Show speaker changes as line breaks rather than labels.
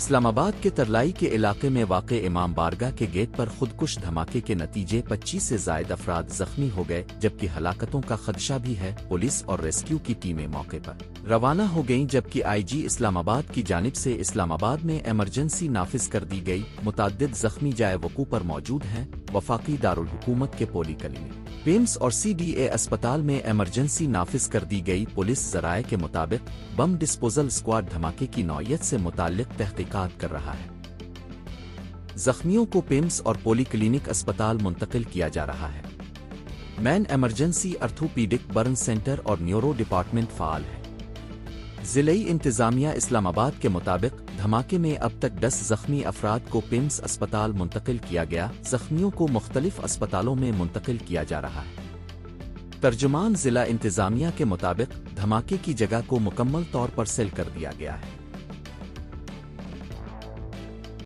اسلام آباد کے ترلائی کے علاقے میں واقع امام بارگاہ کے گیٹ پر خودکش دھماکے کے نتیجے 25 سے زائد افراد زخمی ہو گئے، جبکہ ہلاکتوں کا خدشہ بھی ہے۔ پولیس اور ریسکیو کی ٹیمیں موقع پر روانہ ہو گئیں، جبکہ آئی جی اسلام آباد کی جانب سے اسلام آباد میں ایمرجنسی نافذ کر دی گئی۔ متعدد زخمی جائے وقوع پر موجود ہیں۔ وفاقی دارالحکومت کے پولی کلینک، پیمز اور سی ڈی اے اسپتال میں ایمرجنسی نافذ کر دی گئی۔ پولیس ذرائع کے مطابق بم ڈسپوزل اسکواڈ دھماکے کی نوعیت سے متعلق تحقیقات کر رہا ہے۔ زخمیوں کو پیمز اور پولی کلینک اسپتال منتقل کیا جا رہا ہے۔ مین ایمرجنسی ارتھوپیڈک برن سینٹر اور نیورو ڈپارٹمنٹ فعال ہے۔ ضلعی انتظامیہ اسلام آباد کے مطابق دھماکے میں اب تک 10 زخمی افراد کو پیمز اسپتال منتقل کیا گیا، زخمیوں کو مختلف اسپتالوں میں منتقل کیا جا رہا ہے۔ ترجمان ضلع انتظامیہ کے مطابق دھماکے کی جگہ کو مکمل طور پر سیل کر دیا گیا ہے۔